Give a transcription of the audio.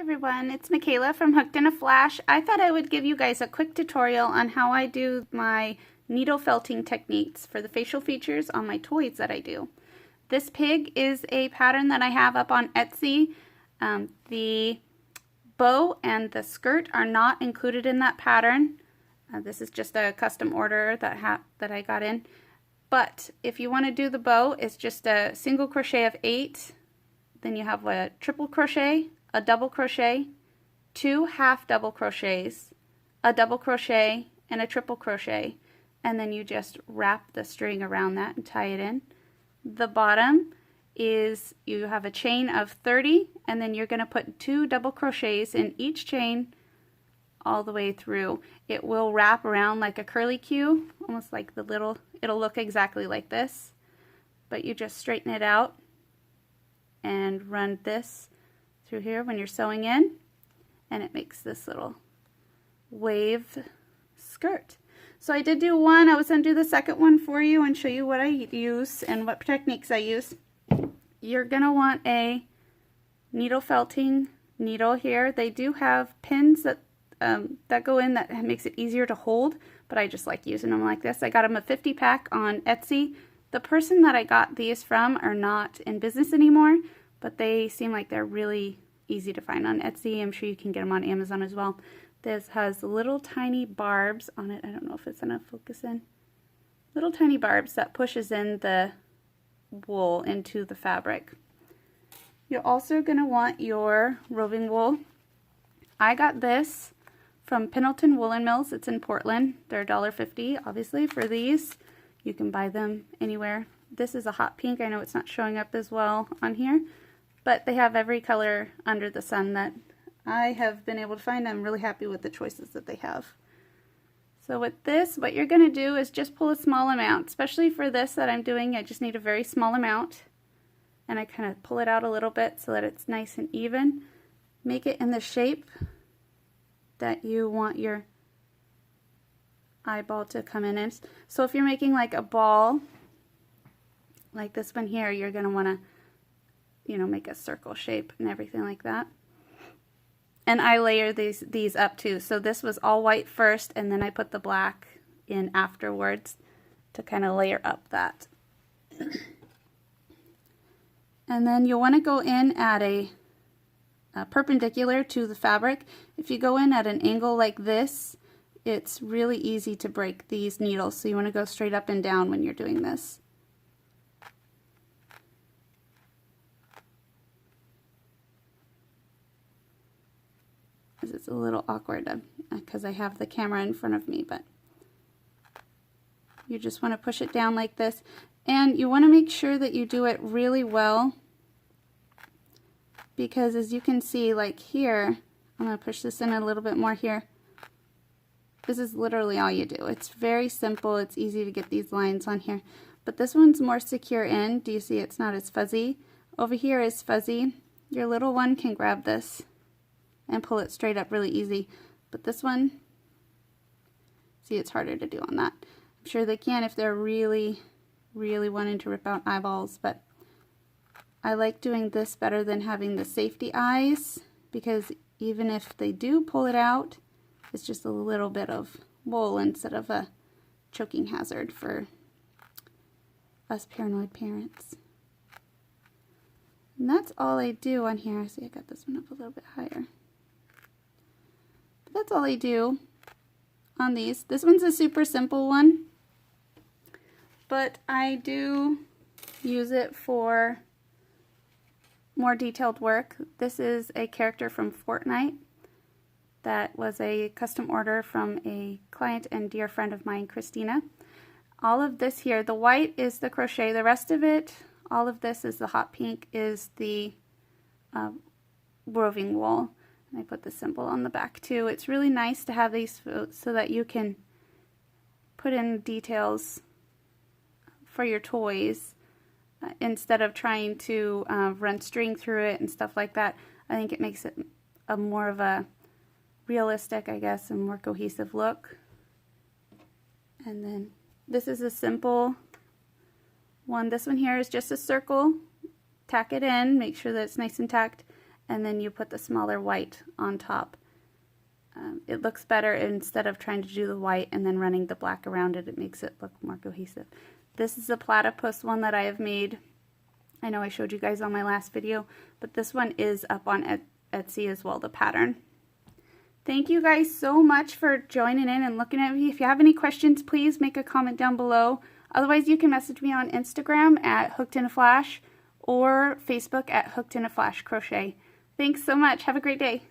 Everyone, it's Michaela from Hooked in a Flash. I thought I would give you guys a quick tutorial on how I do my needle felting techniques for the facial features on my toys that I do. This pig is a pattern that I have up on Etsy. The bow and the skirt are not included in that pattern. This is just a custom order that I got in. But if you want to do the bow, it's just a single crochet of 8. Then you have a triple crochet, a double crochet, 2 half double crochets, a double crochet, and a triple crochet. And then you just wrap the string around that and tie it in. The bottom is you have a chain of 30, and then you're going to put 2 double crochets in each chain all the way through. It will wrap around like a curly Q, almost like the little, it'll look exactly like this. But you just straighten it out and run this through here when you're sewing in, and it makes this little wave skirt. So I did do one. I was going to do the second one for you and show you what I use and what techniques I use. You're going to want a needle felting needle here. They do have pins that go in that makes it easier to hold, but I just like using them like this. I got them a 50 pack on Etsy. The person that I got these from are not in business anymore, but they seem like they're really easy to find on Etsy. I'm sure you can get them on Amazon as well. This has little tiny barbs on it. I don't know if it's enough focus in. Little tiny barbs that pushes in the wool into the fabric. You're also going to want your roving wool. I got this from Pendleton Woolen Mills. It's in Portland. They're $1.50 obviously for these. You can buy them anywhere. This is a hot pink. I know it's not showing up as well on here, but they have every color under the sun that I have been able to find. I'm really happy with the choices that they have. So with this, what you're going to do is just pull a small amount. Especially for this that I'm doing, I just need a very small amount. And I kind of pull it out a little bit so that it's nice and even. Make it in the shape that you want your eyeball to come in. So if you're making like a ball, like this one here, you're going to want to, you know, make a circle shape and everything like that. And I layer these up too. So this was all white first, and then I put the black in afterwards to kind of layer up that. And then you'll want to go in at a perpendicular to the fabric. If you go in at an angle like this, it's really easy to break these needles. So you want to go straight up and down when you're doing this. It's a little awkward because I have the camera in front of me, but you just want to push it down like this, and you want to make sure that you do it really well, because as you can see, like here, I'm going to push this in a little bit more here. This is literally all you do. It's very simple. It's easy to get these lines on here, but this one's more secure in. Do you see it's not as fuzzy? Over here is fuzzy. Your little one can grab this and pull it straight up really easy, but this one, see, it's harder to do on that. I'm sure they can if they're really wanting to rip out eyeballs, but I like doing this better than having the safety eyes, because even if they do pull it out, it's just a little bit of wool instead of a choking hazard for us paranoid parents. And that's all I do on here. See, I got this one up a little bit higher. That's all I do on these. This one's a super simple one, but I do use it for more detailed work. This is a character from Fortnite that was a custom order from a client and dear friend of mine, Christina. All of this here, the white is the crochet. The rest of it, all of this is the hot pink, is the roving wool. I put the symbol on the back too. It's really nice to have these so that you can put in details for your toys instead of trying to run string through it and stuff like that. I think it makes it a more of a realistic, I guess, and more cohesive look. And then this is a simple one. This one here is just a circle. Tack it in, make sure that it's nice and tacked. and then you put the smaller white on top. It looks better instead of trying to do the white and then running the black around it. It makes it look more cohesive. This is a platypus one that I have made. I know I showed you guys on my last video, but this one is up on Etsy as well, the pattern. Thank you guys so much for joining in and looking at me. If you have any questions, please make a comment down below. Otherwise, you can message me on Instagram at Hooked in a Flash or Facebook at Hooked in a Flash Crochet. Thanks so much. Have a great day.